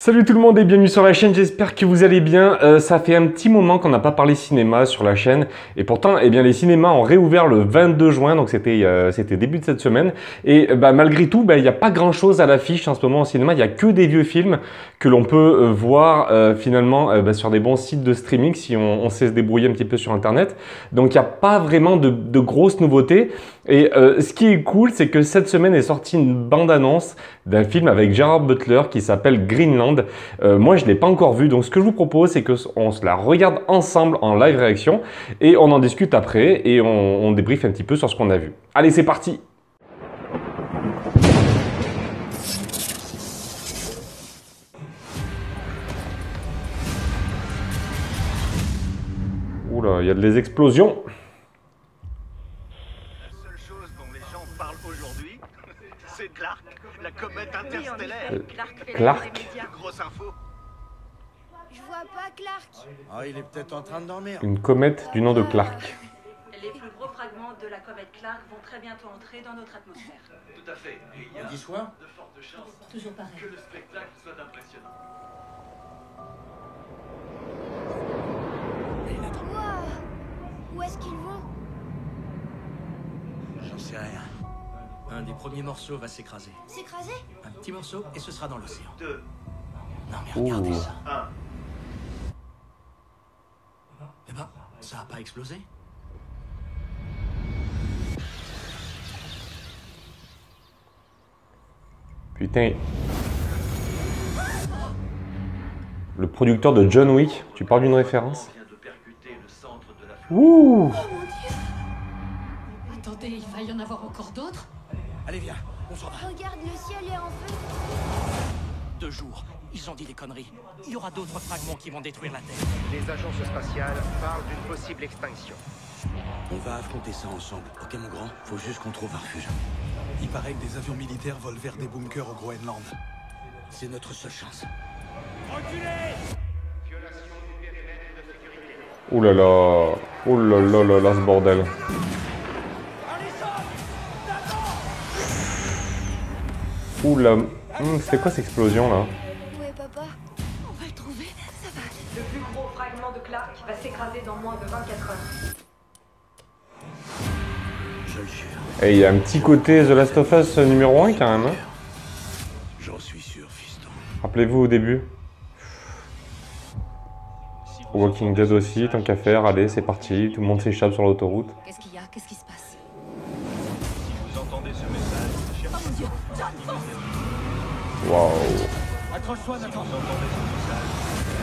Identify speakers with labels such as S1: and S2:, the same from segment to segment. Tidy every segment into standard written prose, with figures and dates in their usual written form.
S1: Salut tout le monde et bienvenue sur la chaîne, j'espère que vous allez bien. Ça fait un petit moment qu'on n'a pas parlé cinéma sur la chaîne et pourtant eh bien, les cinémas ont réouvert le 22 juin, donc c'était début de cette semaine. Et malgré tout, il n'y a pas grand chose à l'affiche en ce moment au cinéma, il n'y a que des vieux films que l'on peut voir finalement sur des bons sites de streaming si on sait se débrouiller un petit peu sur internet. Donc il n'y a pas vraiment de grosses nouveautés. Et ce qui est cool, c'est que cette semaine est sortie une bande-annonce d'un film avec Gerard Butler qui s'appelle Greenland. Moi, je ne l'ai pas encore vu, donc ce que je vous propose, c'est qu'on se la regarde ensemble en live réaction et on en discute après et on débriefe un petit peu sur ce qu'on a vu. Allez, c'est parti! Oula, il y a des explosions.
S2: C'est Clark, la comète interstellaire.
S1: Clark.
S2: Grosse info.
S3: Je vois pas Clark.
S2: Ah, il est peut-être en train de dormir.
S1: Une comète du nom de Clark.
S4: Les plus gros fragments de la comète Clark vont très bientôt entrer dans notre atmosphère.
S2: Tout à fait. Et il y a de fortes chances
S4: Toujours pareil.
S2: que le spectacle soit impressionnant.
S3: Wow. Où est-ce qu'ils vont?
S2: J'en sais rien.
S5: Un des premiers morceaux va s'écraser.
S3: S'écraser?
S5: Un petit morceau et ce sera dans l'océan.
S2: 2,
S5: Non mais regardez
S1: Ouh.
S5: ça.
S2: 1.
S5: Eh ben, ça a pas explosé?
S1: Putain. Le producteur de John Wick, tu parles d'une référence?
S2: Vient de percuter le centre de la
S1: Ouh!
S4: Attendez, il va y en avoir encore d'autres?
S5: Allez viens, on s'en va.
S3: Regarde, le ciel est en feu.
S5: 2 jours, ils ont dit des conneries. Il y aura d'autres fragments qui vont détruire la Terre.
S6: Les agences spatiales parlent d'une possible extinction.
S7: On va affronter ça ensemble, ok mon grand? Faut juste qu'on trouve un refuge.
S8: Il paraît que des avions militaires volent vers des bunkers au Groenland.
S7: C'est notre seule chance.
S1: Ouh là là! Ouh là là là là, ce bordel! Ouh là! C'était quoi cette explosion là?
S3: Où est papa?
S4: On va le trouver, ça va. Le plus gros fragment de Clark va s'écraser dans moins de 24 heures.
S7: Je le jure.
S1: Et il y a un petit côté The Last of Us numéro 1 quand même. Hein.
S7: J'en suis sûr, fiston.
S1: Rappelez-vous au début. Walking Dead aussi, tant qu'à faire, allez, c'est parti, tout le monde s'échappe sur l'autoroute.
S4: Qu'est-ce qu'il y a? Qu'est-ce qui se passe?
S2: Si vous entendez ce message,
S4: Oh mon Dieu! John, fonce!
S1: Waouh!
S2: accroche-toi, Nathan. Si vous entendez ce message,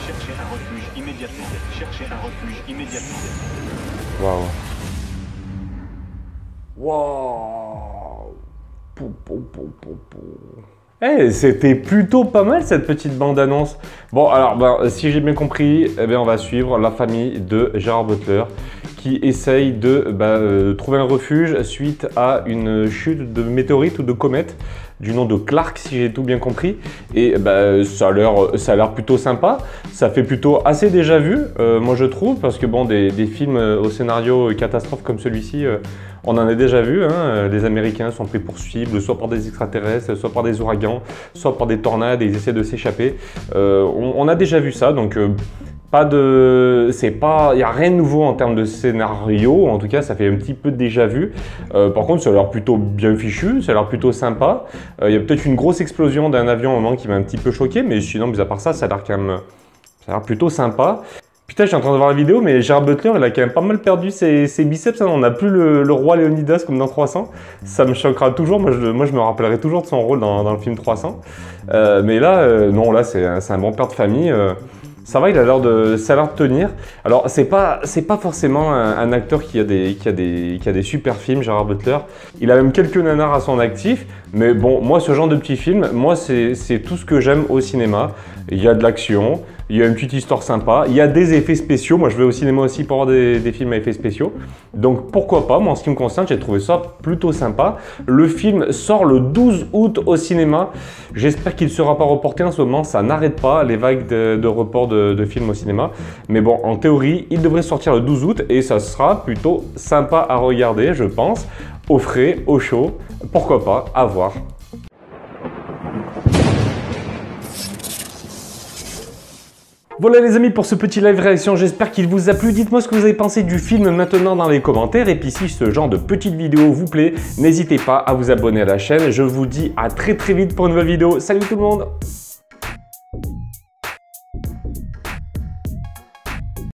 S2: cherchez un refuge immédiatement. Cherchez un refuge immédiatement.
S1: Waouh! Waouh! Pou, pou, pou, pou, pou. Eh, c'était plutôt pas mal cette petite bande-annonce. Bon, alors, si j'ai bien compris, eh bien, on va suivre la famille de Gerard Butler qui essaye de trouver un refuge suite à une chute de météorite ou de comète du nom de Clark, si j'ai tout bien compris. Et ça a l'air plutôt sympa. Ça fait plutôt assez déjà vu, moi je trouve, parce que bon, des films au scénario catastrophe comme celui-ci, on en a déjà vu. Hein. Les Américains sont pris pour cible, soit par des extraterrestres, soit par des ouragans, soit par des tornades et ils essaient de s'échapper. On a déjà vu ça, donc il n'y a rien de nouveau en termes de scénario, en tout cas ça fait un petit peu déjà vu. Par contre ça a l'air plutôt bien fichu, ça a l'air plutôt sympa. Il y a peut-être une grosse explosion d'un avion au moment qui m'a un petit peu choqué, mais sinon, mis à part ça, ça a l'air quand même plutôt sympa. Putain, je suis en train de voir la vidéo, mais Gerard Butler, il a quand même pas mal perdu ses biceps. Hein. On n'a plus le roi Léonidas comme dans 300. Ça me choquera toujours. Moi, je me rappellerai toujours de son rôle dans le film 300. Mais là, non, là, c'est un bon père de famille. Ça va, ça a l'air de tenir. Alors, c'est pas forcément un acteur qui a des super films, Gerard Butler. Il a même quelques nanars à son actif. Mais bon, moi, ce genre de petits films, moi, c'est tout ce que j'aime au cinéma. Il y a de l'action, il y a une petite histoire sympa, il y a des effets spéciaux. Moi, je vais au cinéma aussi pour voir des films à effets spéciaux. Donc, pourquoi pas? Moi, en ce qui me concerne, j'ai trouvé ça plutôt sympa. Le film sort le 12 août au cinéma. J'espère qu'il ne sera pas reporté en ce moment. Ça n'arrête pas les vagues de report de films au cinéma. Mais bon, en théorie, il devrait sortir le 12 août et ça sera plutôt sympa à regarder, je pense. Au frais, au chaud, pourquoi pas, à voir. Voilà les amis pour ce petit live réaction, j'espère qu'il vous a plu. Dites-moi ce que vous avez pensé du film maintenant dans les commentaires. Et puis si ce genre de petite vidéo vous plaît, n'hésitez pas à vous abonner à la chaîne. Je vous dis à très vite pour une nouvelle vidéo. Salut tout le monde!